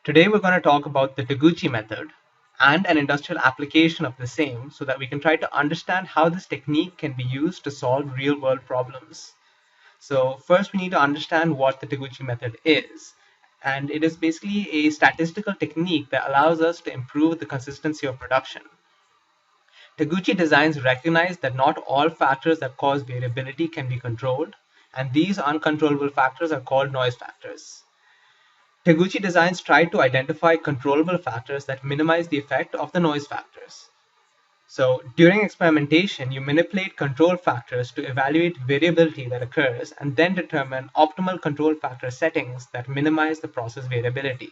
Today we're going to talk about the Taguchi method and an industrial application of the same so that we can try to understand how this technique can be used to solve real-world problems. So first we need to understand what the Taguchi method is. And it is basically a statistical technique that allows us to improve the consistency of production. Taguchi designs recognize that not all factors that cause variability can be controlled, and these uncontrollable factors are called noise factors. Taguchi designs try to identify controllable factors that minimize the effect of the noise factors. So during experimentation, you manipulate control factors to evaluate variability that occurs and then determine optimal control factor settings that minimize the process variability.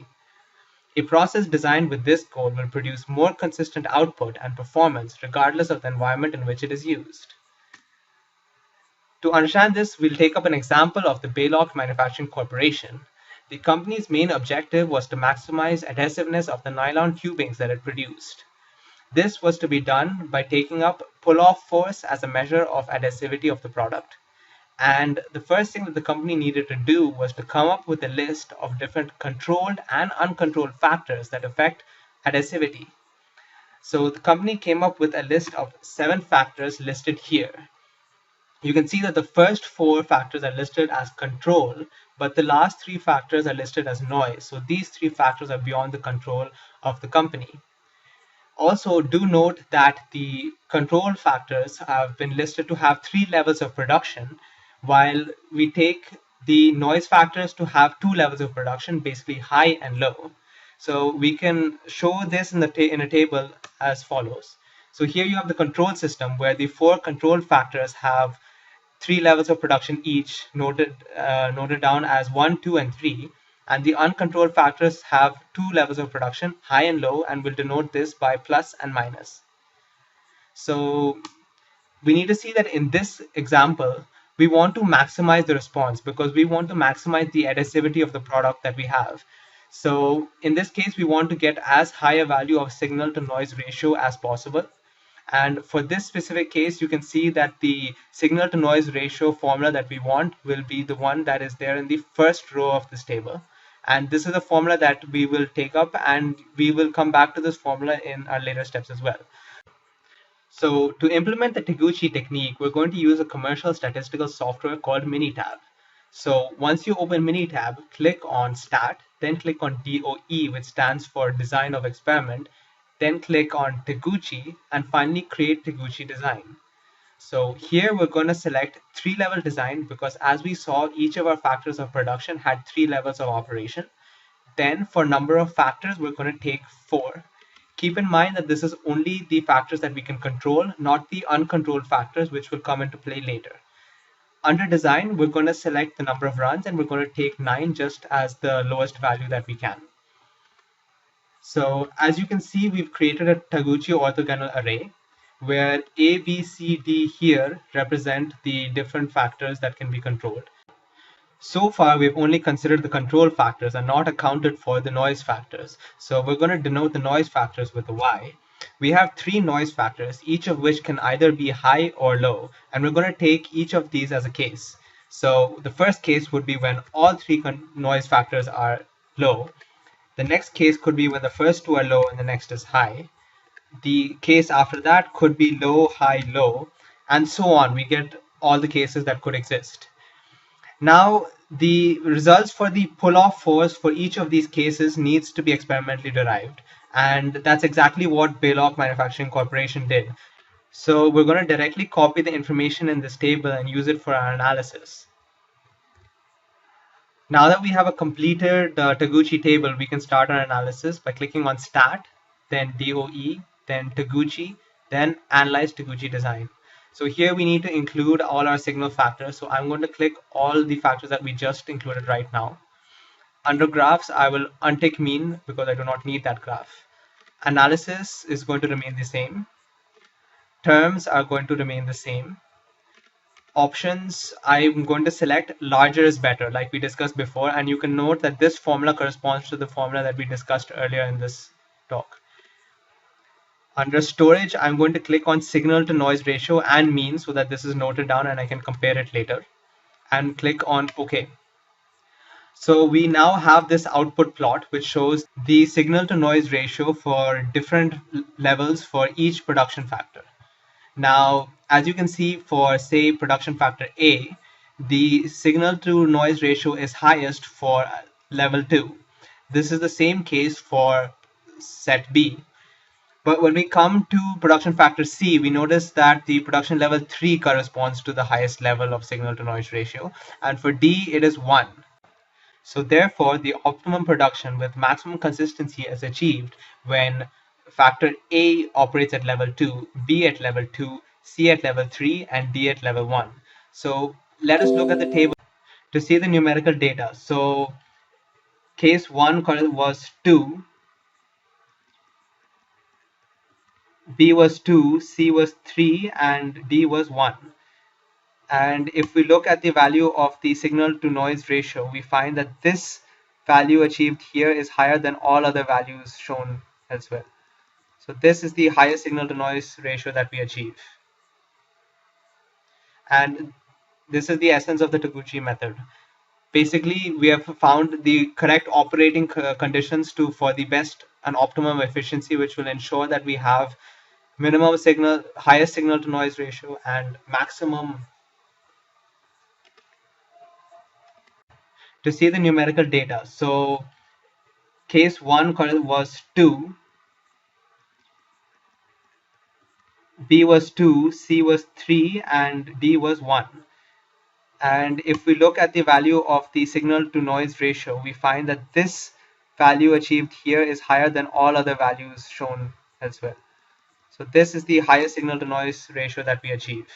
A process designed with this goal will produce more consistent output and performance regardless of the environment in which it is used. To understand this, we'll take up an example of the Baylock Manufacturing Corporation. The company's main objective was to maximize adhesiveness of the nylon tubings that it produced. This was to be done by taking up pull-off force as a measure of adhesivity of the product. And the first thing that the company needed to do was to come up with a list of different controlled and uncontrolled factors that affect adhesivity. So the company came up with a list of 7 factors listed here. You can see that the first 4 factors are listed as control, but the last 3 factors are listed as noise. So these 3 factors are beyond the control of the company. Also, do note that the control factors have been listed to have 3 levels of production, while we take the noise factors to have 2 levels of production, basically high and low. So we can show this in a table as follows. So here you have the control system where the 4 control factors have 3 levels of production each, noted down as 1, 2, and 3. And the uncontrolled factors have 2 levels of production, high and low, and we'll denote this by plus and minus. So we need to see that in this example, we want to maximize the response because we want to maximize the adhesivity of the product that we have. So in this case, we want to get as high a value of signal to noise ratio as possible. And for this specific case, you can see that the signal to noise ratio formula that we want will be the one that is there in the first row of this table. And this is a formula that we will take up, and we will come back to this formula in our later steps as well. So to implement the Taguchi technique, we're going to use a commercial statistical software called Minitab. So once you open Minitab, click on Stat, then click on DOE, which stands for Design of Experiment, then click on Taguchi, and finally create Taguchi design. So here we're going to select 3-level design because as we saw, each of our factors of production had 3 levels of operation. Then for number of factors, we're going to take 4. Keep in mind that this is only the factors that we can control, not the uncontrolled factors, which will come into play later. Under design, we're going to select the number of runs and we're going to take 9 just as the lowest value that we can. So as you can see, we've created a Taguchi orthogonal array where A, B, C, D here represent the different factors that can be controlled. So far, we've only considered the control factors and not accounted for the noise factors. So we're going to denote the noise factors with a Y. We have 3 noise factors, each of which can either be high or low, and we're going to take each of these as a case. So the first case would be when all 3 noise factors are low. The next case could be when the first 2 are low and the next is high. The case after that could be low, high, low, and so on. We get all the cases that could exist. Now, the results for the pull-off force for each of these cases needs to be experimentally derived. And that's exactly what Baylock Manufacturing Corporation did. So we're going to directly copy the information in this table and use it for our analysis. Now that we have a completed Taguchi table, we can start our analysis by clicking on Stat, then DOE, then Taguchi, then Analyze Taguchi Design. So here we need to include all our signal factors. So I'm going to click all the factors that we just included right now. Under graphs, I will untick mean because I do not need that graph. Analysis is going to remain the same. Terms are going to remain the same. Options, I'm going to select larger is better, like we discussed before, and you can note that this formula corresponds to the formula that we discussed earlier in this talk. Under storage, I'm going to click on signal to noise ratio and mean so that this is noted down and I can compare it later, and click on OK. So we now have this output plot which shows the signal to noise ratio for different levels for each production factor. Now, as you can see for say production factor A, the signal to noise ratio is highest for level 2. This is the same case for set B. But when we come to production factor C, we notice that the production level 3 corresponds to the highest level of signal to noise ratio, and for D it is 1. So therefore, the optimum production with maximum consistency is achieved when factor A operates at level 2, B at level 2, C at level 3, and D at level 1. So let us look at the table to see the numerical data. So case 1 was 2, B was 2, C was 3, and D was 1. And if we look at the value of the signal to noise ratio, we find that this value achieved here is higher than all other values shown elsewhere. So this is the highest signal to noise ratio that we achieve. And this is the essence of the Taguchi method. Basically, we have found the correct operating conditions for the best and optimum efficiency, which will ensure that we have minimum signal, highest signal to noise ratio, and maximum. To see the numerical data. So case 1 was 2, B was 2, C was 3, and D was 1. And if we look at the value of the signal to noise ratio, we find that this value achieved here is higher than all other values shown elsewhere. So this is the highest signal to noise ratio that we achieve.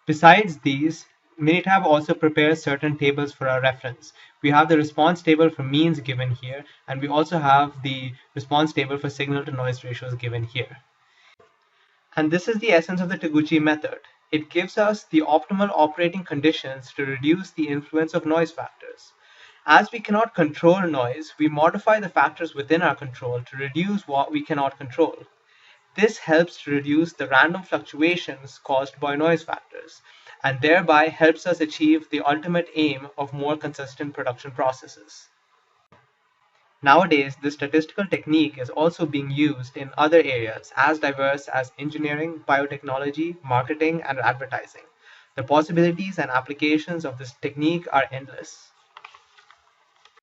Besides these, Minitab also prepares certain tables for our reference. We have the response table for means given here, and we also have the response table for signal to noise ratios given here. And this is the essence of the Taguchi method. It gives us the optimal operating conditions to reduce the influence of noise factors. As we cannot control noise, we modify the factors within our control to reduce what we cannot control. This helps to reduce the random fluctuations caused by noise factors, and thereby helps us achieve the ultimate aim of more consistent production processes. Nowadays, this statistical technique is also being used in other areas as diverse as engineering, biotechnology, marketing, and advertising. The possibilities and applications of this technique are endless.